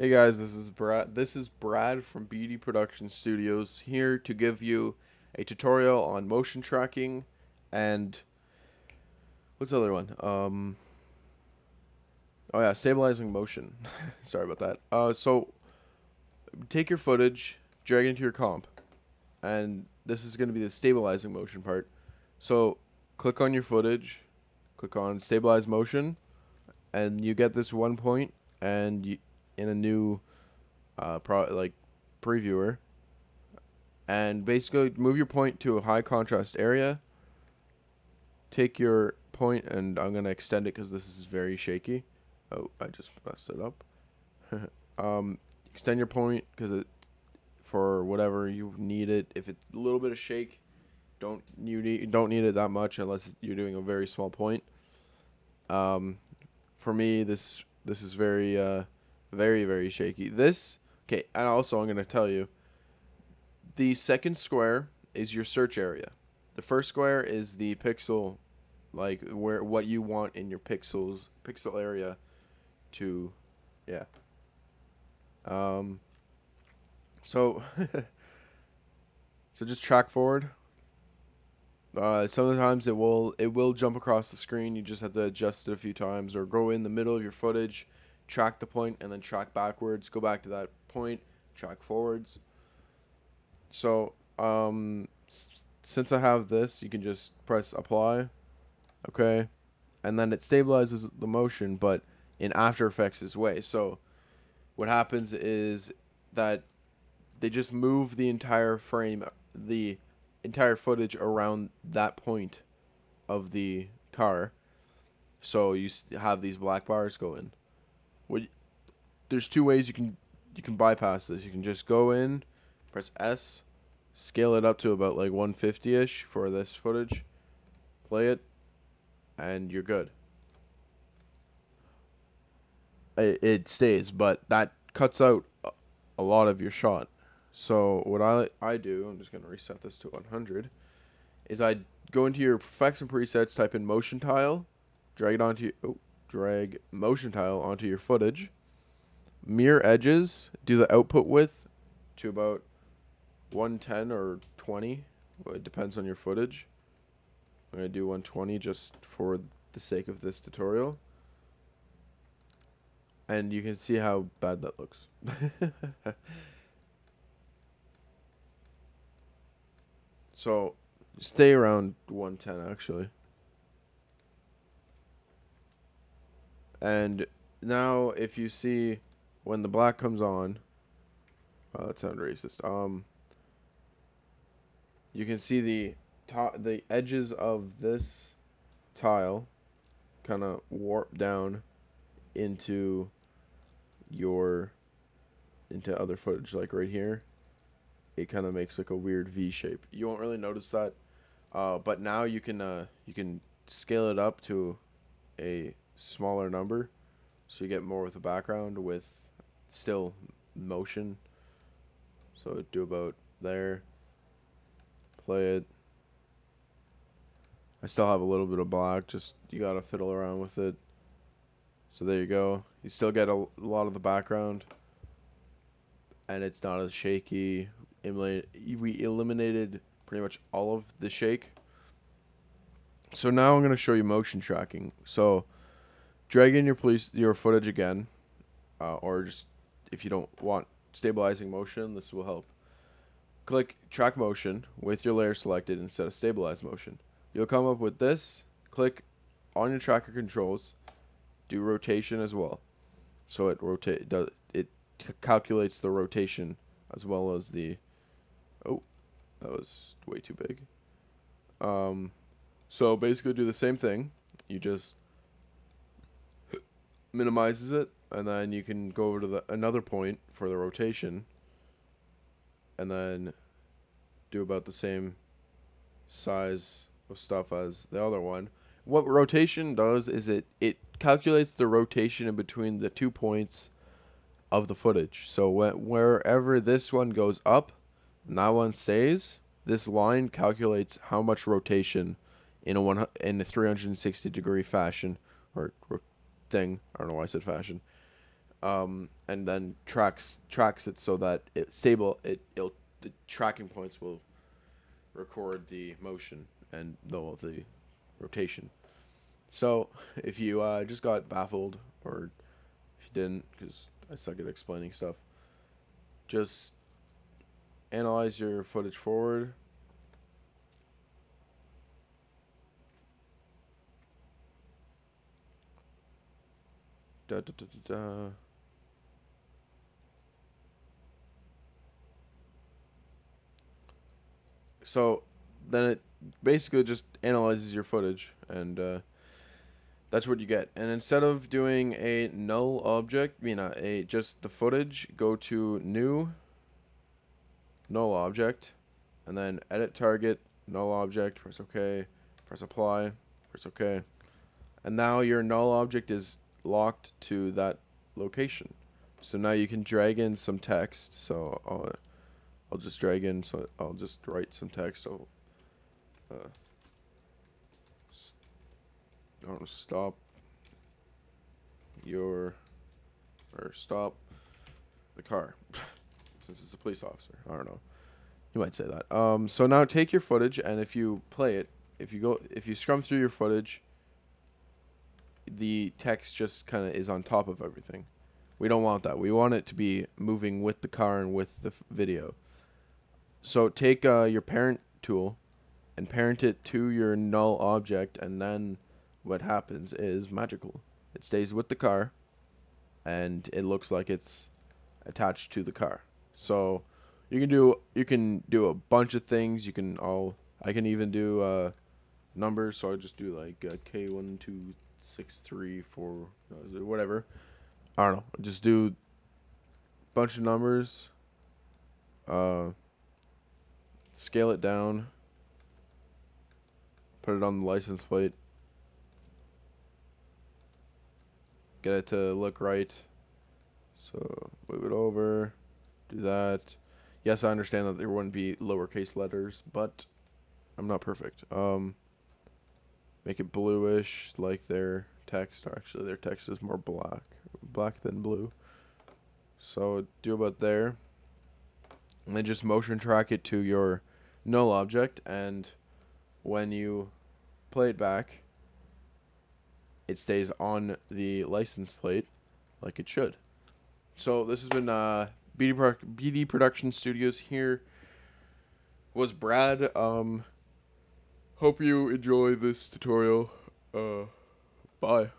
Hey guys, this is Brad. This is Brad from BD Production Studios here to give you a tutorial on motion tracking and what's the other one? Oh yeah, stabilizing motion. Sorry about that. So take your footage, drag it into your comp, and this is going to be the stabilizing motion part. So click on your footage, click on stabilize motion, and you get this one point, and in a new previewer, and basically move your point to a high contrast area. Take your point, and I'm gonna extend it because this is very shaky. Oh, I just messed it up. Extend your point because it for whatever you need it. If it's a little bit of shake, don't need it that much unless you're doing a very small point. Um, for me, this is very shaky. This okay, and also I'm gonna tell you the second square is your search area. The first square is the pixel, like where what you want in your pixel area to, yeah. Um, so so just track forward. Sometimes it will jump across the screen. You just have to adjust it a few times, or go in the middle of your footage, track the point, and then track backwards. Go back to that point, track forwards. So since I have this, you can just press apply, okay, and then it stabilizes the motion, but in After Effects' way. So what happens is that they just move the entire frame, the entire footage around that point of the car. So you have these black bars go in. What There's two ways you can bypass this. You can just go in, press S, scale it up to about like 150ish for this footage, play it, and you're good. It stays, but that cuts out a lot of your shot. So what I do, I'm just gonna reset this to 100, is I go into your effects and presets, type in motion tile, drag motion tile onto your footage, mirror edges, do the output width to about 110 or 20. Well, it depends on your footage. I'm gonna do 120 just for the sake of this tutorial. And you can see how bad that looks. So stay around 110 actually. And now if you see when the black comes on, that sounds racist. You can see the edges of this tile kind of warp down into your into other footage, like right here. It kind of makes like a weird V shape. You won't really notice that, but now you can scale it up to a smaller number, so you get more with the background with still motion. So do about there. Play it. I still have a little bit of black. Just you gotta fiddle around with it. So there you go. You still get a lot of the background, and it's not as shaky. We eliminated pretty much all of the shake. So now I'm gonna show you motion tracking. So drag in your footage again, or just if you don't want stabilizing motion, this will help. Click track motion with your layer selected instead of stabilize motion. You'll come up with this. Click on your tracker controls. Do rotation as well. So it calculates the rotation as well as the. Oh, that was way too big. So basically do the same thing. You just minimizes it, and then you can go over to another point for the rotation, and then do about the same size of stuff as the other one. What rotation does is it calculates the rotation in between the 2 points of the footage. So wherever this one goes up and that one stays, this line calculates how much rotation in a 360 degree fashion or thing. I don't know why I said fashion. and then tracks it so that the tracking points will record the motion and the rotation. So if you just got baffled, or if you didn't, because I suck at explaining stuff, just analyze your footage forward. Da, da, da, da, da. So then it basically just analyzes your footage, and that's what you get. And instead of doing a null object, just the footage, go to new null object, and then edit target null object. Press OK. Press apply. Press OK. And now your null object is locked to that location. So now you can drag in some text. So I'll just drag in. So I'll just write some text. Stop the car. Since it's a police officer, I don't know. You might say that. So now take your footage, and if you play it, if you scrum through your footage, the text just kind of is on top of everything. We don't want that. We want it to be moving with the car and with the video. So take your parent tool and parent it to your null object, and then what happens is magical. It stays with the car, and it looks like it's attached to the car. So you can do a bunch of things. I can even do numbers. So I just do like K1 2 6 3 4 whatever. I don't know. Just do a bunch of numbers. Scale it down. Put it on the license plate. Get it to look right. So move it over. Do that. Yes, I understand that there wouldn't be lowercase letters, but I'm not perfect. Make it bluish like their text. Or actually, their text is more black than blue. So do about there. And then just motion track it to your null object, and when you play it back, it stays on the license plate like it should. So this has been BD Production Studios. Here was Brad. Hope you enjoy this tutorial. Bye.